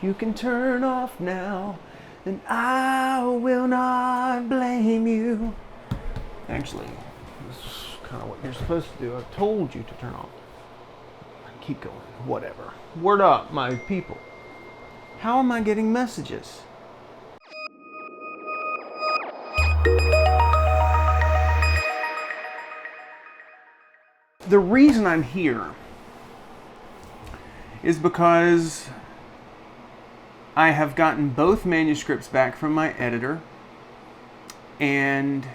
You can turn off now, and I will not blame you. Actually, this is kind of what you're supposed to do. I told you to turn off. Keep going. Whatever. Word up, my people. How am I getting messages? The reason I'm here is because I have gotten both manuscripts back from my editor, and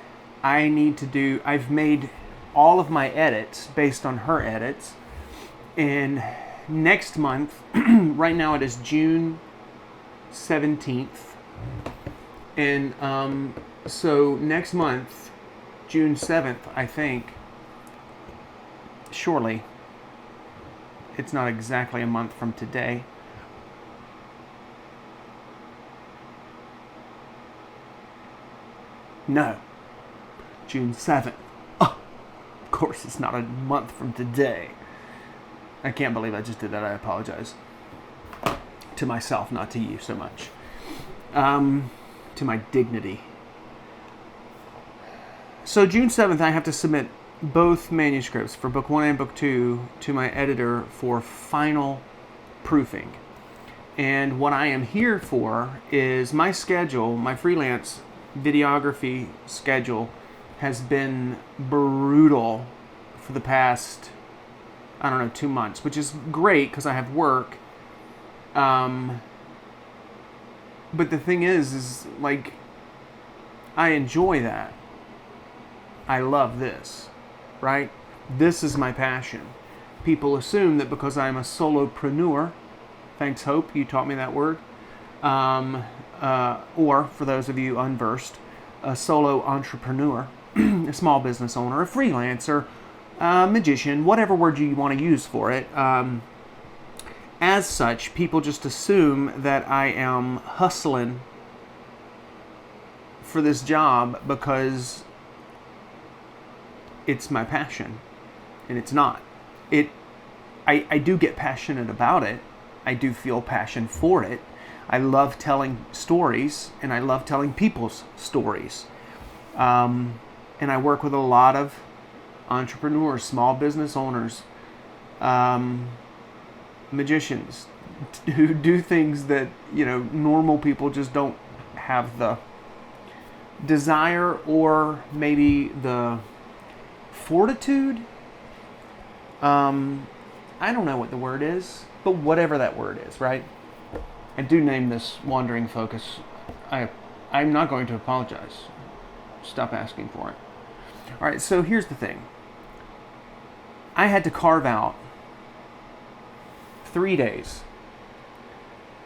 I've made all of my edits based on her edits, and next month, right now it is June 17th, and so next month, June 7th, I think, surely, it's not exactly a month from today. No, June 7th. Oh, of course, it's not a month from today. I can't believe I just did that. I apologize. To myself, not to you so much. To my dignity. So June 7th, I have to submit both manuscripts for book 1 and book 2 to my editor for final proofing. And what I am here for is my schedule, my freelance videography schedule has been brutal for the past, 2 months, which is great because I have work. But the thing is like, I enjoy that. I love this, right? This is my passion. People assume that because I'm a solopreneur, thanks Hope, you taught me that word, or for those of you unversed, a solo entrepreneur, a small business owner, a freelancer, a magician, whatever word you want to use for it. As such, people just assume that I am hustling for this job because it's my passion, and it's not. I do get passionate about it. I do feel passion for it. I love telling stories, and I love telling people's stories. And I work with a lot of entrepreneurs, small business owners, magicians, who do things that, normal people just don't have the desire or maybe the fortitude. I don't know what the word is, but whatever that word is, right? I do name this wandering focus. I'm not going to apologize. Stop asking for it. All right, so here's the thing. I had to carve out 3 days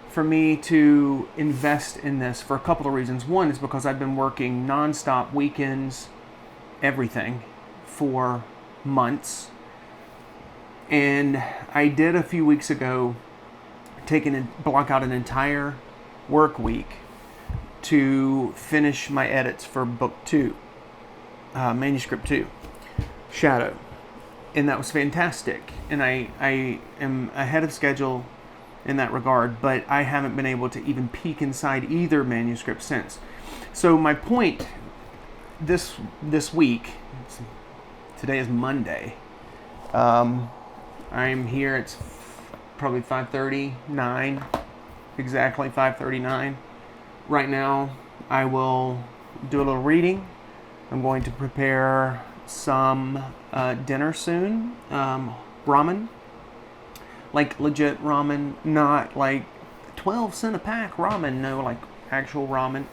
for me to invest in this for a couple of reasons. One is because I've been working nonstop, weekends, everything, for months. And I did a few weeks ago block out an entire work week to finish my edits for book 2, manuscript 2, Shadow. And that was fantastic. And I am ahead of schedule in that regard, but I haven't been able to even peek inside either manuscript since. So my point this week, today is Monday, I'm here, it's probably 5:39, exactly 5:39. Right now, I will do a little reading. I'm going to prepare some dinner soon. Ramen. Like legit ramen, not like 12 cent a pack ramen, no, like actual ramen.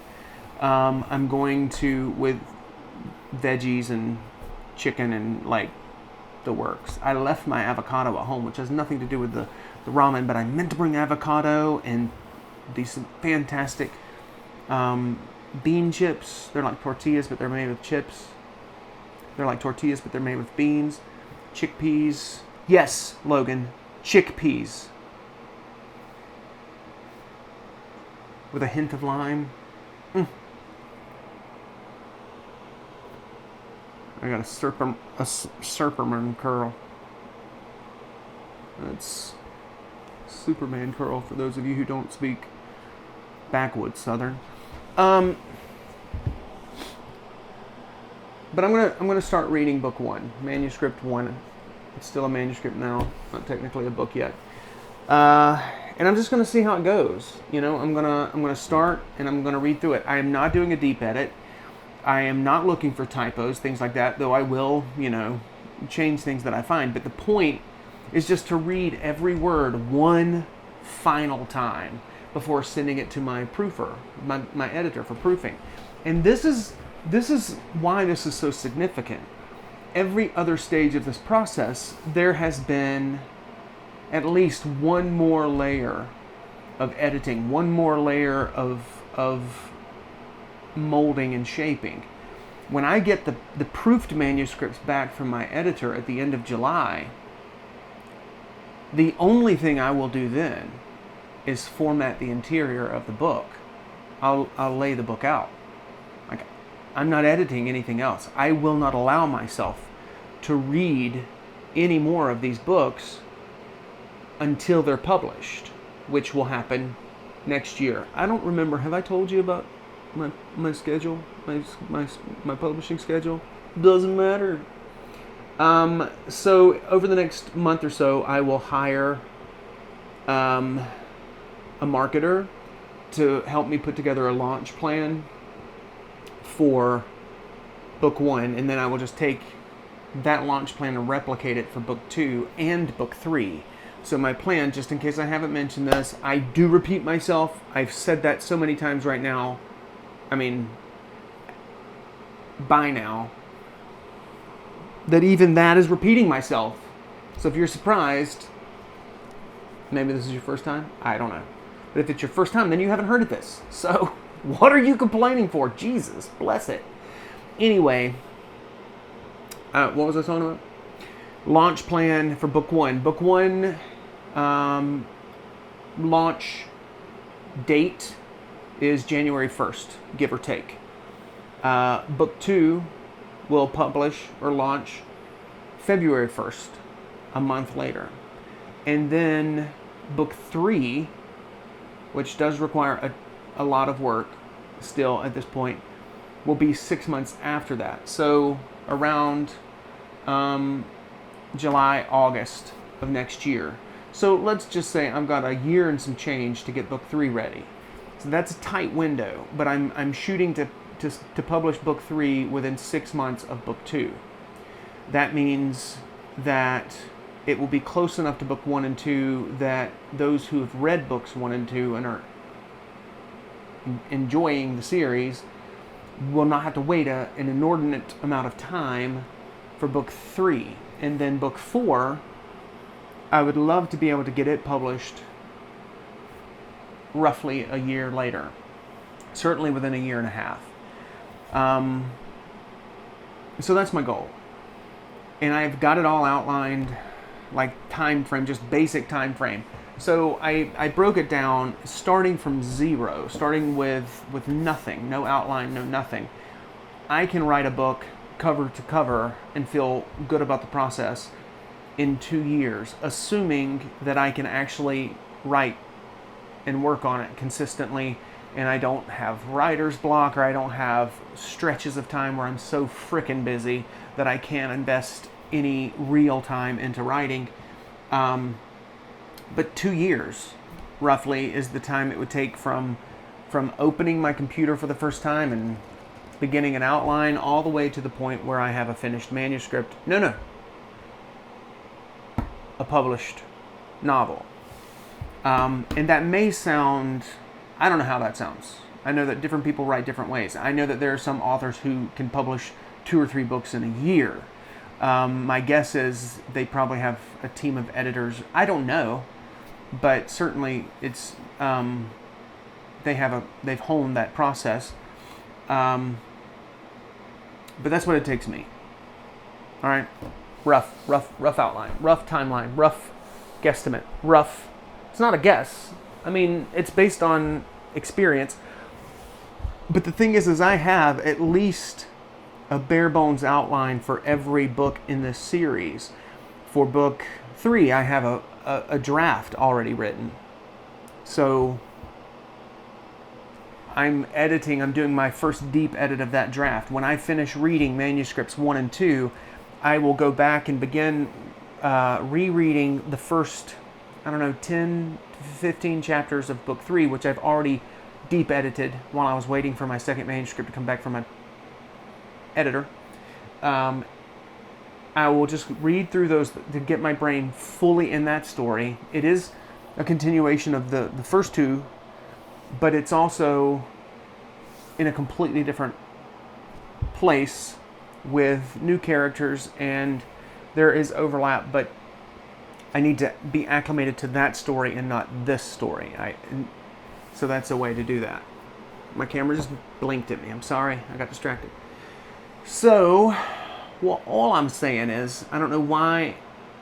I'm going to, with veggies and chicken and like the works. I left my avocado at home, which has nothing to do with the ramen, but I meant to bring avocado and these fantastic bean chips. They're like tortillas, but they're made with chips. They're like tortillas, but they're made with beans. Chickpeas. Yes, Logan, chickpeas. With a hint of lime. I got a Serperman curl. It's Superman curl for those of you who don't speak backwoods Southern. But I'm gonna start reading book 1, Manuscript 1. It's still a manuscript now, not technically a book yet. And I'm just gonna see how it goes. You know, I'm gonna start and I'm gonna read through it. I am not doing a deep edit. I am not looking for typos, things like that, though I will, you know, change things that I find. But the point is just to read every word one final time before sending it to my proofer, my editor for proofing. And this is why this is so significant. Every other stage of this process, there has been at least one more layer of editing, one more layer of molding and shaping. When I get the proofed manuscripts back from my editor at the end of July, the only thing I will do then is format the interior of the book. I'll lay the book out. Like, I'm not editing anything else. I will not allow myself to read any more of these books until they're published, which will happen next year. I don't remember, have I told you about my schedule, my publishing schedule? Doesn't matter. So over the next month or so, I will hire a marketer to help me put together a launch plan for book 1, and then I will just take that launch plan and replicate it for book 2 and book 3. So my plan, just in case I haven't mentioned this, I do repeat myself. I've said that so many times right now. I mean, by now, that even that is repeating myself. So if you're surprised, maybe this is your first time, I don't know. But if it's your first time, then you haven't heard of this. So what are you complaining for? Jesus, bless it. Anyway, what was I talking about? Launch plan for book 1. Book 1 launch date is January 1st, give or take. Book 2 will publish or launch February 1st, a month later. And then book 3, which does require a lot of work still at this point, will be 6 months after that. So around July, August of next year. So let's just say I've got a year and some change to get book 3 ready. So that's a tight window, but I'm shooting to publish book 3 within 6 months of book 2. That means that it will be close enough to book 1 and 2 that those who have read books 1 and 2 and are enjoying the series will not have to wait an inordinate amount of time for book 3. And then book 4, I would love to be able to get it published roughly a year later. Certainly within a year and a half. So that's my goal. And I've got it all outlined, like time frame, just basic time frame. So I broke it down starting from zero, starting with nothing, no outline, no nothing. I can write a book cover to cover and feel good about the process in 2 years, assuming that I can actually write and work on it consistently, and I don't have writer's block, or I don't have stretches of time where I'm so frickin' busy that I can't invest any real time into writing. But 2 years, roughly, is the time it would take from opening my computer for the first time and beginning an outline all the way to the point where I have a finished manuscript. No. A published novel. And that may sound, I don't know how that sounds. I know that different people write different ways. I know that there are some authors who can publish 2 or 3 books in a year. My guess is they probably have a team of editors. I don't know, but certainly it's they've honed that process. But that's what it takes me. All right, rough outline, rough timeline, rough guesstimate, rough. It's not a guess. I mean, it's based on experience. But the thing is I have at least a bare bones outline for every book in this series. For book 3, I have a draft already written. So I'm doing my first deep edit of that draft. When I finish reading manuscripts 1 and 2, I will go back and begin rereading the first, 10 to 15 chapters of book 3, which I've already deep edited while I was waiting for my second manuscript to come back from my editor. I will just read through those to get my brain fully in that story. It is a continuation of the first two, but it's also in a completely different place with new characters, and there is overlap, but I need to be acclimated to that story and not this story. So that's a way to do that. My camera just blinked at me. I'm sorry. I got distracted. So, well, all I'm saying is, I don't know why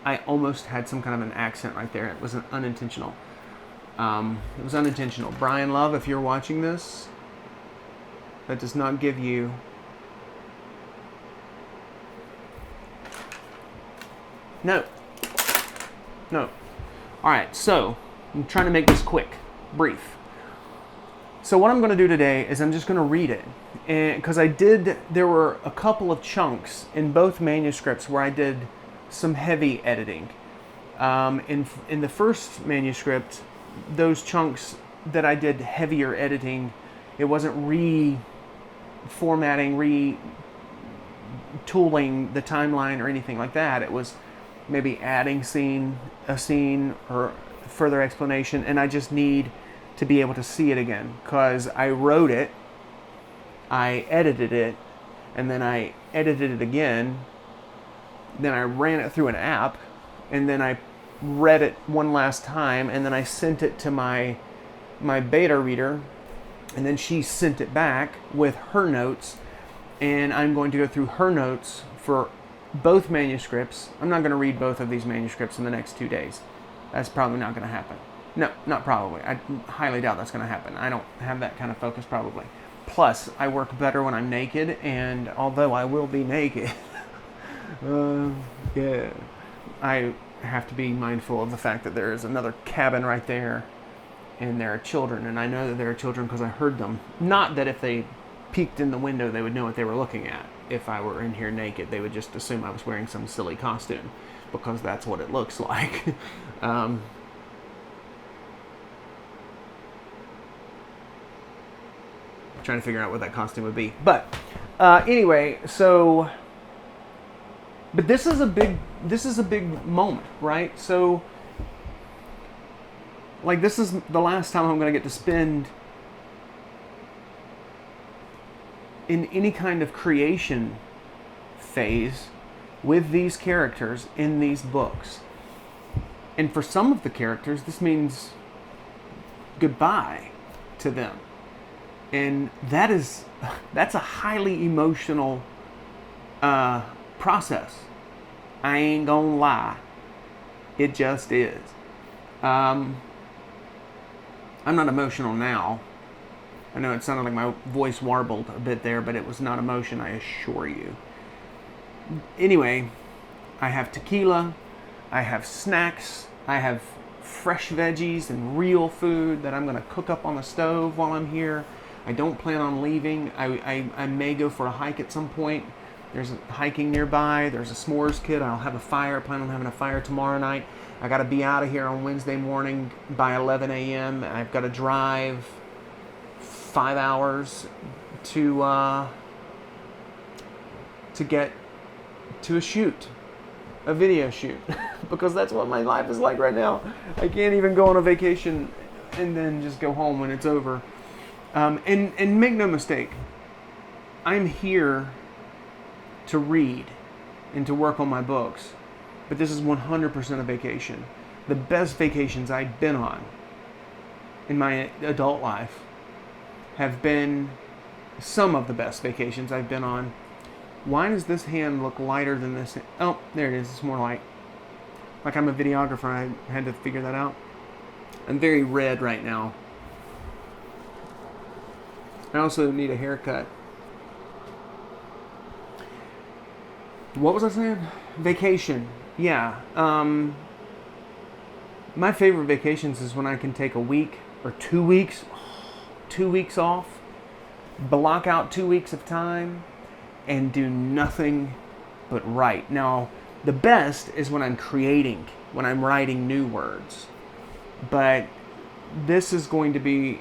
I almost had some kind of an accent right there. It was unintentional. It was unintentional. Brian Love, if you're watching this, that does not give you... No. Alright, so, I'm trying to make this quick, brief. So what I'm going to do today is I'm just going to read it. And because there were a couple of chunks in both manuscripts where I did some heavy editing. In the first manuscript, those chunks that I did heavier editing, it wasn't reformatting, retooling the timeline or anything like that. It was maybe adding a scene or further explanation, and I just need to be able to see it again, because I wrote it, I edited it, and then I edited it again, then I ran it through an app, and then I read it one last time, and then I sent it to my beta reader, and then she sent it back with her notes, and I'm going to go through her notes for both manuscripts. I'm not going to read both of these manuscripts in the next 2 days. That's probably not going to happen. No, not probably. I highly doubt that's going to happen. I don't have that kind of focus probably. Plus, I work better when I'm naked, and although I will be naked, yeah, I have to be mindful of the fact that there is another cabin right there, and there are children, and I know that there are children because I heard them. Not that if they peeked in the window, they would know what they were looking at. If I were in here naked, they would just assume I was wearing some silly costume, because that's what it looks like. Trying to figure out what that costume would be. But anyway, so... But this is a big moment, right? So, like, this is the last time I'm going to get to spend in any kind of creation phase with these characters in these books. And for some of the characters, this means goodbye to them. And that's a highly emotional process. I ain't gonna lie. It just is. I'm not emotional now. I know it sounded like my voice warbled a bit there, but it was not emotion, I assure you. Anyway, I have tequila, I have snacks, I have fresh veggies and real food that I'm going to cook up on the stove while I'm here. I don't plan on leaving. I may go for a hike at some point. There's hiking nearby. There's a s'mores kit. I'll have a fire. I plan on having a fire tomorrow night. I got to be out of here on Wednesday morning by 11 a.m. I've got to drive 5 hours to get to a shoot, a video shoot, because that's what my life is like right now. I can't even go on a vacation and then just go home when it's over. And make no mistake, I'm here to read and to work on my books, but this is 100% a vacation. The best vacations I've been on in my adult life have been some of the best vacations I've been on. Why does this hand look lighter than this hand? Oh, there it is. It's more light. Like I'm a videographer. I had to figure that out. I'm very red right now. I also need a haircut. What was I saying? Vacation. Yeah. My favorite vacations is when I can take a week or 2 weeks, 2 weeks off, block out 2 weeks of time, and do nothing but write. Now, the best is when I'm creating, when I'm writing new words. But this is going to be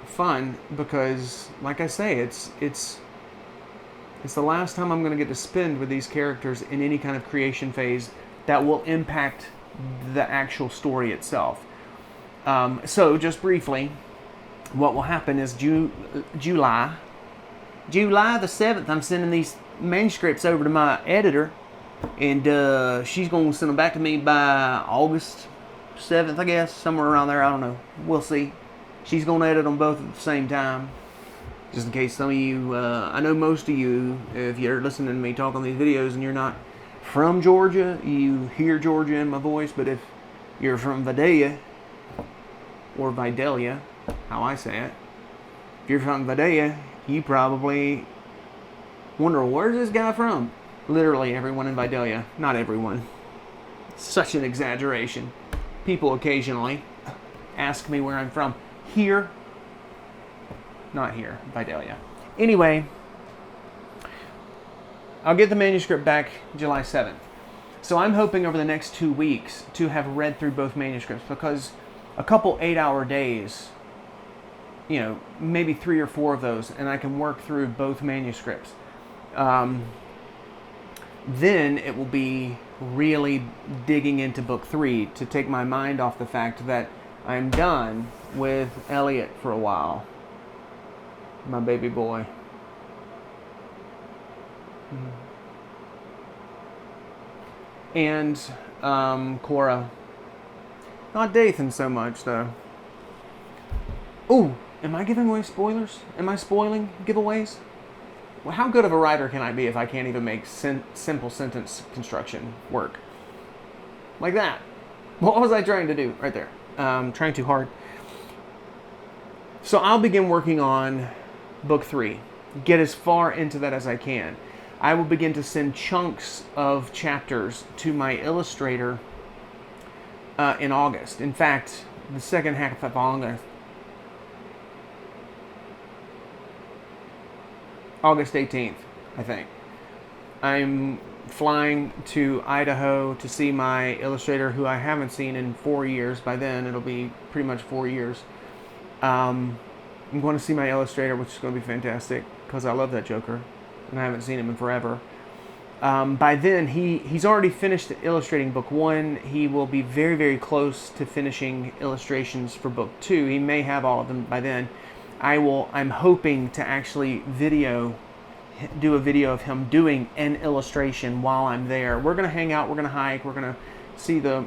fun because, like I say, it's the last time I'm going to get to spend with these characters in any kind of creation phase that will impact the actual story itself. So, just briefly, what will happen is July the 7th, I'm sending these manuscripts over to my editor, and she's going to send them back to me by August 7th, I guess, somewhere around there. I don't know. We'll see. She's going to edit them both at the same time. Just in case some of you, I know most of you, if you're listening to me talk on these videos and you're not from Georgia, you hear Georgia in my voice, but if you're from Vidalia, or Vidalia, how I say it, if you're from Vidalia, you probably wonder, where's this guy from? Literally everyone in Vidalia. Not everyone. Such an exaggeration. People occasionally ask me where I'm from. Here. Not here. Vidalia. Anyway, I'll get the manuscript back July 7th. So I'm hoping over the next 2 weeks to have read through both manuscripts, because a couple 8-hour days, maybe 3 or 4 of those, and I can work through both manuscripts. Then it will be really digging into book 3 to take my mind off the fact that I'm done with Elliot for a while. My baby boy. And Cora. Not Dathan so much, though. Ooh, am I giving away spoilers? Am I spoiling giveaways? Well, how good of a writer can I be if I can't even make simple sentence construction work? Like that. What was I trying to do right there? Trying too hard. So I'll begin working on book 3. Get as far into that as I can. I will begin to send chunks of chapters to my illustrator in August. In fact, the second half of August 18th, I think. I'm flying to Idaho to see my illustrator, who I haven't seen in 4 years. By then, it'll be pretty much 4 years. I'm going to see my illustrator, which is going to be fantastic, because I love that Joker, and I haven't seen him in forever. By then, he's already finished illustrating book 1. He will be very, very close to finishing illustrations for book 2. He may have all of them by then. I'm hoping to actually do a video of him doing an illustration while I'm there. We're going to hang out, we're going to hike, we're going to see the,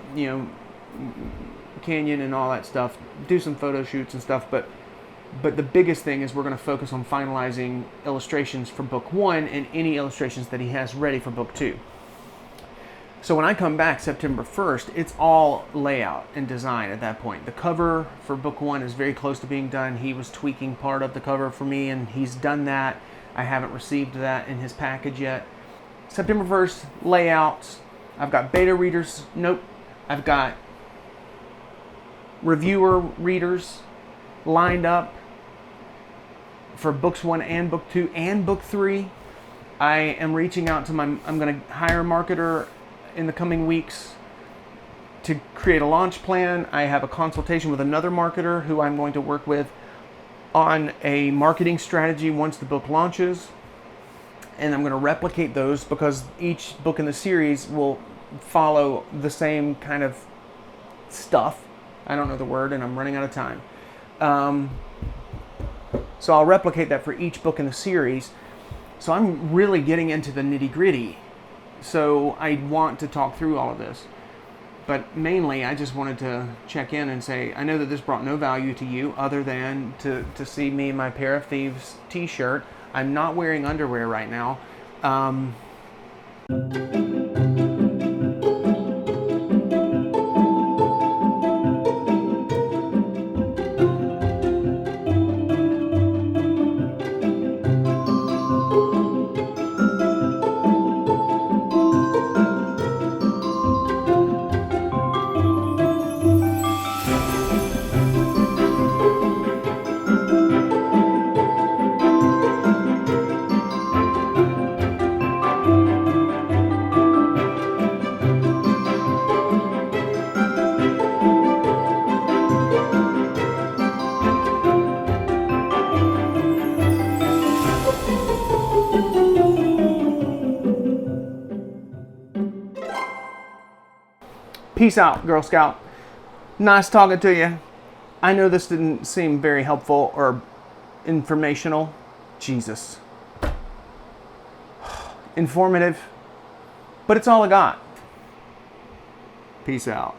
canyon and all that stuff, do some photo shoots and stuff, but the biggest thing is we're going to focus on finalizing illustrations for book 1 and any illustrations that he has ready for book 2. So when I come back September 1st, it's all layout and design at that point. The cover for book 1 is very close to being done. He was tweaking part of the cover for me, and he's done that. I haven't received that in his package yet. September 1st, layouts. I've got beta readers. Nope. I've got reviewer readers lined up for books 1 and book 2 and book 3. I am reaching out to I'm going to hire a marketer in the coming weeks to create a launch plan. I have a consultation with another marketer who I'm going to work with on a marketing strategy once the book launches. And I'm going to replicate those because each book in the series will follow the same kind of stuff. I don't know the word, and I'm running out of time. So I'll replicate that for each book in the series. So I'm really getting into the nitty-gritty. So I want to talk through all of this. But mainly, I just wanted to check in and say, I know that this brought no value to you other than to see me in my Pair of Thieves t-shirt. I'm not wearing underwear right now. Peace out, Girl Scout. Nice talking to you. I know this didn't seem very helpful or informational. Jesus. Informative. But it's all I got. Peace out.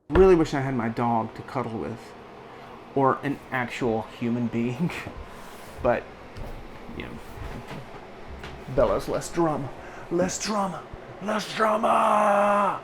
Really wish I had my dog to cuddle with. Or an actual human being. But, you know, Bella's less drama. Less drama. Less drama!